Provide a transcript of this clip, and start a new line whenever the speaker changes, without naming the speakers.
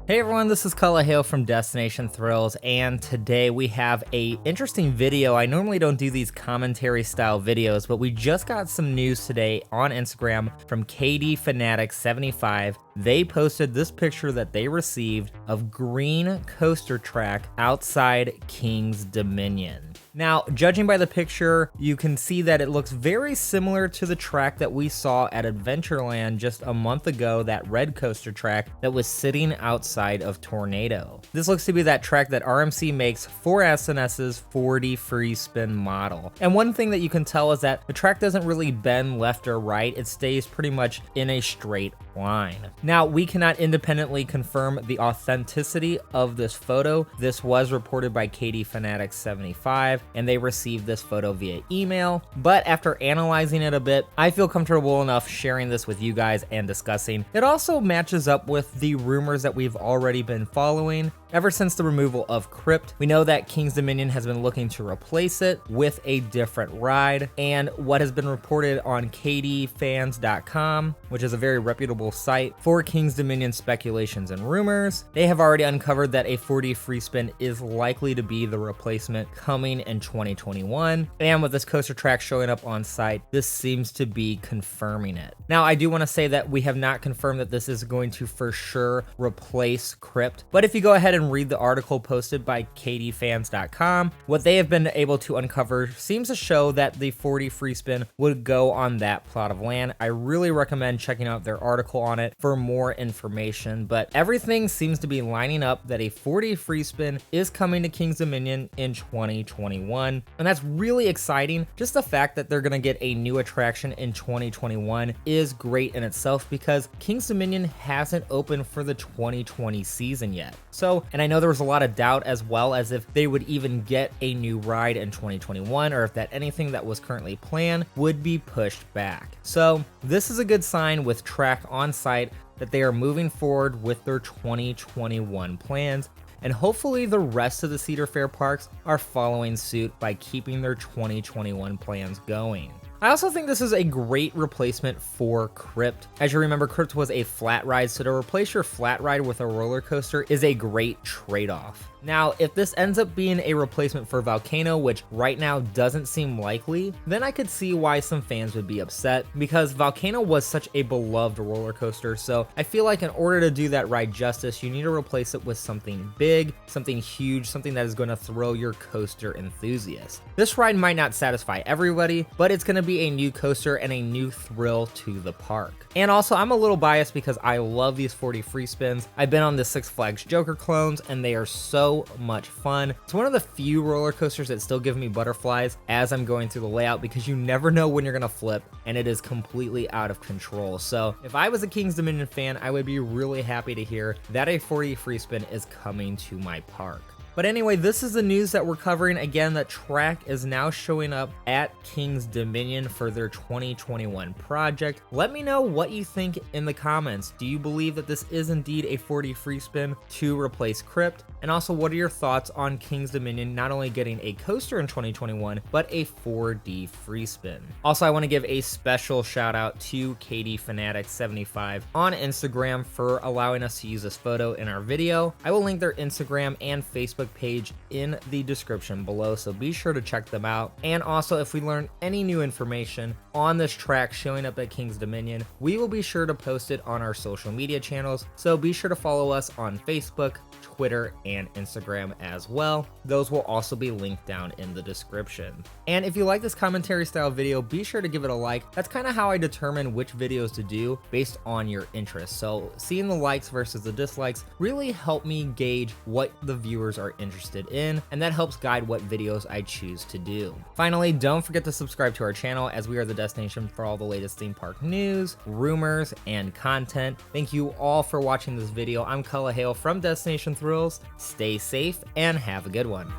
Hey everyone, this is Cullah Hale from Destination Thrills, and today we have a interesting video. I normally don't do these commentary style videos, but we just got some news today on Instagram from KD Fanatic 75. They posted this picture that they received of green coaster track outside King's Dominion. Now, judging by the picture, you can see that it looks very similar to the track that we saw at Adventureland just a month ago, that red coaster track that was sitting outside of Tornado. This looks to be that track that RMC makes for SNS's 4D free spin model. And one thing that you can tell is that the track doesn't really bend left or right, it stays pretty much in a straight line. Now, we cannot independently confirm the authenticity of this photo. This was reported by KD Fanatic 75. And they received this photo via email. But after analyzing it a bit, I feel comfortable enough sharing this with you guys and discussing. It also matches up with the rumors that we've already been following. Ever since the removal of Crypt, we know that King's Dominion has been looking to replace it with a different ride. And what has been reported on KDFans.com, which is a very reputable site for King's Dominion speculations and rumors, they have already uncovered that a 4D free spin is likely to be the replacement coming in 2021. And with this coaster track showing up on site, this seems to be confirming it. Now, I do want to say that we have not confirmed that this is going to for sure replace Crypt, but if you go ahead and read the article posted by KDFans.com, what they have been able to uncover seems to show that the 4D free spin would go on that plot of land. I really recommend checking out their article on it for more information, but everything seems to be lining up that a 4D free spin is coming to King's Dominion in 2021, and that's really exciting. Just the fact that they're going to get a new attraction in 2021 is great in itself, because King's Dominion hasn't opened for the 2020 season yet. So, and I know there was a lot of doubt as well as if they would even get a new ride in 2021, or if that anything that was currently planned would be pushed back. So this is a good sign with track on site that they are moving forward with their 2021 plans. And hopefully the rest of the Cedar Fair parks are following suit by keeping their 2021 plans going. I also think this is a great replacement for Crypt. As you remember, Crypt was a flat ride, so to replace your flat ride with a roller coaster is a great trade-off. Now, if this ends up being a replacement for Volcano, which right now doesn't seem likely, then I could see why some fans would be upset, because Volcano was such a beloved roller coaster. So I feel like in order to do that ride justice, you need to replace it with something big, something huge, something that is going to thrill your coaster enthusiast. This ride might not satisfy everybody, but it's going to be a new coaster and a new thrill to the park. And also, I'm a little biased because I love these 4D free spins. I've been on the Six Flags Joker clones and they are so much fun. It's one of the few roller coasters that still give me butterflies as I'm going through the layout, because you never know when you're gonna flip and it is completely out of control. So if I was a King's Dominion fan, I would be really happy to hear that a 4D free spin is coming to my park. But anyway, this is the news that we're covering. Again, that track is now showing up at King's Dominion for their 2021 project. Let me know what you think in the comments. Do you believe that this is indeed a 4D free spin to replace Crypt? And also, what are your thoughts on King's Dominion not only getting a coaster in 2021, but a 4D free spin? Also, I want to give a special shout out to KD Fanatic 75 on Instagram for allowing us to use this photo in our video. I will link their Instagram and Facebook page in the description below, so be sure to check them out. And also, if we learn any new information on this track showing up at King's Dominion, we will be sure to post it on our social media channels, so be sure to follow us on Facebook, Twitter, and Instagram as well. Those will also be linked down in the description. And if you like this commentary style video, be sure to give it a like. That's kind of how I determine which videos to do based on your interests. So seeing the likes versus the dislikes really help me gauge what the viewers are interested in, and that helps guide what videos I choose to do. Finally, don't forget to subscribe to our channel, as we are the destination for all the latest theme park news, rumors, and content. Thank you all for watching this video. I'm Cullah Hale from Destination Thrills. Stay safe and have a good one.